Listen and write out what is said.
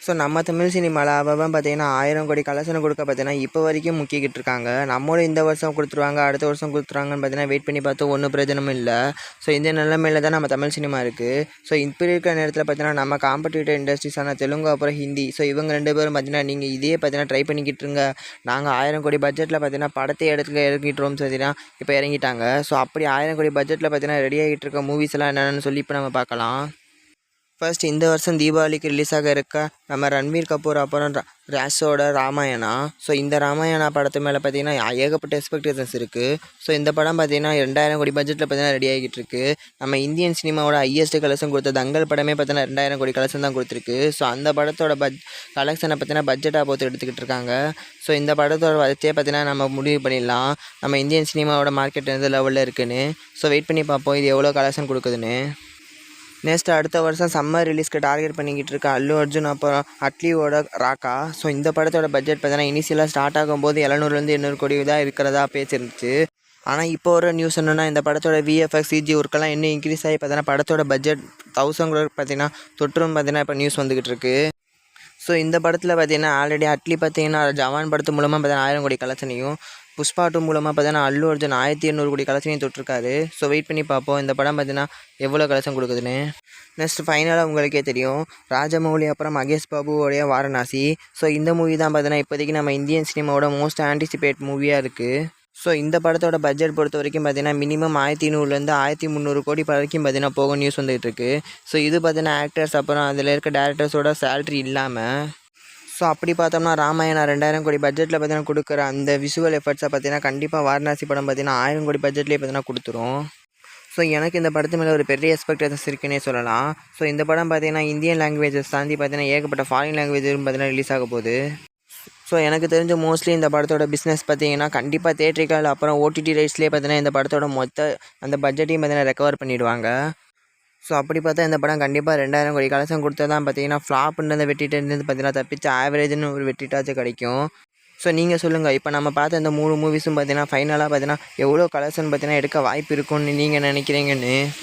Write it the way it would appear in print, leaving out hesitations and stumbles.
So நம்ம தமிழ் சினிமாவில் அவன் பார்த்தீங்கன்னா 1000 கோடி கலெக்ஷன் கொடுக்க பார்த்தீங்கன்னா இப்போ வரைக்கும் முக்கிக்கிட்டு இருக்காங்க. நம்மளும் இந்த வருஷம் கொடுத்துருவாங்க, அடுத்த வருஷம் கொடுத்துருவாங்கன்னு பார்த்தீங்கன்னா வெயிட் பண்ணி பார்த்தோம், ஒன்றும் பிரயோஜனமும் இல்லை. ஸோ இந்த நிலைமையில தான் நம்ம தமிழ் சினிமா இருக்குது. ஸோ இப்போ இருக்கிற நேரத்தில் பார்த்தீங்கன்னா நம்ம காம்படிட்டிவ் இண்டஸ்ட்ரீஸான தெலுங்கு அப்புறம் ஹிந்தி, ஸோ இவங்க 2 பேரும் பார்த்தீங்கன்னா நீங்கள் இதே பார்த்தீங்கன்னா ட்ரை பண்ணிக்கிட்டு இருங்க, நாங்கள் 1000 கோடி பட்ஜெட்டில் பார்த்தீங்கன்னா படத்தை இறங்கிட்டுறோம் பார்த்தீங்கன்னா இப்போ இறங்கிட்டாங்க. ஸோ அப்படி 1000 கோடி பட்ஜெட்டில் பார்த்தீங்கன்னா ரெடி ஆகிட்டு இருக்க மூவிஸ் எல்லாம் என்னென்னு சொல்லி இப்போ நம்ம பார்க்கலாம். ஃபர்ஸ்ட் இந்த வருஷம் தீபாவளிக்கு ரிலீஸ் ஆக இருக்க நம்ம ரன்வீர் கபூர் அப்புறம் ராஷோட ராமாயணா. ஸோ இந்த ராமாயணா படத்து மேலே பார்த்தீங்கன்னா ஏகப்பட்ட எக்ஸ்பெக்டேஷன்ஸ் இருக்குது. ஸோ இந்த படம் பார்த்தீங்கன்னா 2000 கோடி பட்ஜெட்டில் பார்த்தீங்கன்னா ரெடி ஆகிட்டு இருக்கு. நம்ம இந்தியன் சினிமாவோட ஹையஸ்ட் கலெக்ஷன் கொடுத்த தங்கல் படமே பார்த்தீங்கன்னா 2000 கோடி கலெக்ஷன் தான் கொடுத்துருக்கு. ஸோ அந்த படத்தோட கலெக்ஷனை பார்த்தீங்கன்னா பட்ஜெட்டாக பார்த்து எடுத்துக்கிட்டு இருக்காங்க. ஸோ இந்த படத்தோட வச்சே பார்த்தீங்கன்னா நம்ம முடிவு பண்ணிடலாம் நம்ம இந்தியன் சினிமாவோட மார்க்கெட் எந்த லெவலில் இருக்குதுன்னு. ஸோ வெயிட் பண்ணி பார்ப்போம் இது எவ்வளோ கலெக்ஷன் கொடுக்குதுன்னு. நெக்ஸ்ட் அடுத்த வருஷம் சம்மர் ரிலீஸ்க்கு டார்கெட் பண்ணிக்கிட்டு இருக்க அல்லு அர்ஜுன் அப்புறம் அட்லியோட ராக்கா. ஸோ இந்த படத்தோட பட்ஜெட் பார்த்தீங்கன்னா இனிஷியலாக ஸ்டார்ட் ஆகும்போது 700-800 கோடி தான் இருக்கிறதா பேசிருந்துச்சு. ஆனால் இப்போ ஒரு நியூஸ் என்னென்னா இந்த படத்தோட விஎஃப்எக்ஸ் சிஜி ஒர்க்கெல்லாம் இன்னும் இன்க்ரீஸ் ஆகி பார்த்தீங்கன்னா படத்தோட பட்ஜெட் 1000 கோடி பார்த்தீங்கன்னா தொற்றும் பார்த்தீங்கன்னா இப்போ நியூஸ் வந்துக்கிட்டு இருக்கு. ஸோ இந்த படத்தில் பார்த்தீங்கன்னா ஆல்ரெடி அட்லி பார்த்தீங்கன்னா ஜவான் படத்து மூலமாக பார்த்தீங்கன்னா 1000 கோடி கலெக்ஷனையும், புஷ்பா 2 மூலமாக பார்த்தீங்கன்னா அல்லு அர்ஜுன் 1800 கோடி கலெக்ஷனையும் தொட்டிருக்காரு. ஸோ வெயிட் பண்ணி பார்ப்போம் இந்த படம் பார்த்தீங்கன்னா எவ்வளோ கலெக்ஷன் கொடுக்குதுன்னு. நெக்ஸ்ட் ஃபைனலாக உங்களுக்கே தெரியும் ராஜமௌலி அப்புறம் மகேஷ் பாபுவோடைய வாரணாசி. ஸோ இந்த மூவி தான் பார்த்தீங்கன்னா இப்போதைக்கு நம்ம இந்தியன் சினிமாவோட மோஸ்ட் ஆன்டிசிபேட் மூவியாக இருக்குது. ஸோ இந்த படத்தோட பட்ஜெட் பொறுத்த வரைக்கும் பார்த்தீங்கன்னா மினிமம் 1200 1300 கோடி வரைக்கும் பார்த்தீங்கன்னா போக நியூஸ் வந்துகிட்டு இருக்குது. ஸோ இது பார்த்தீங்கன்னா ஆக்டர்ஸ் அப்புறம் அதில் இருக்க டேரக்டர்ஸோட சேலரி இல்லாமல். ஸோ அப்படி பார்த்தோம்னா ராமாயணா 2000 கோடி பட்ஜெட்டில் பார்த்தீங்கன்னா கொடுக்குற அந்த விஷுவல் எஃபர்ட்ஸை பார்த்தீங்கன்னா கண்டிப்பாக வாரணாசி படம் பார்த்தீங்கன்னா 1000 கோடி பட்ஜெட்லேயே பார்த்தீங்கன்னா கொடுத்துரும். ஸோ எனக்கு இந்த படத்து மேலே ஒரு பெரிய எக்ஸ்பெக்டேஷன்ஸ் இருக்குன்னே சொல்லலாம். ஸோ இந்த படம் பார்த்தீங்கன்னா இந்தியன் லாங்குவேஜஸ் தாண்டி பார்த்தீங்கன்னா ஏகப்பட்ட ஃபாரின் லாங்குவேஜும் பார்த்தீங்கன்னா ரிலீஸ் ஆக போகுது. ஸோ எனக்கு தெரிஞ்ச மோஸ்ட்லி இந்த படத்தோட பிஸ்னஸ் பார்த்தீங்கன்னா கண்டிப்பாக தேட்ரிக்கல் அப்புறம் ஓடிடி ரைட்ஸ்லேயே பார்த்தீங்கன்னா இந்த படத்தோட மொத்த அந்த பட்ஜெட்டையும் பார்த்தீங்கன்னா ரெக்கவர் பண்ணிவிடுவாங்க. ஸோ அப்படி பார்த்தா இந்த படம் கண்டிப்பாக 2000 கோடி கலெக்ஷன் கொடுத்தா தான் பார்த்தீங்கன்னா ஃப்ளாப்ன்றதை வெட்டிட்டு பார்த்தீங்கன்னா தப்பிச்சு ஆவரேஜ்னு ஒரு வெட்டிட்டாச்சும் கிடைக்கும். ஸோ நீங்கள் சொல்லுங்கள் இப்போ நம்ம பார்த்த இந்த 3 மூவிஸும் பார்த்தீங்கன்னா ஃபைனலாக பார்த்தீங்கன்னா எவ்வளோ கலெக்ஷன் பார்த்தீங்கன்னா எடுக்க வாய்ப்பு இருக்கும்னு நீங்கள் நினைக்கிறீங்கன்னு.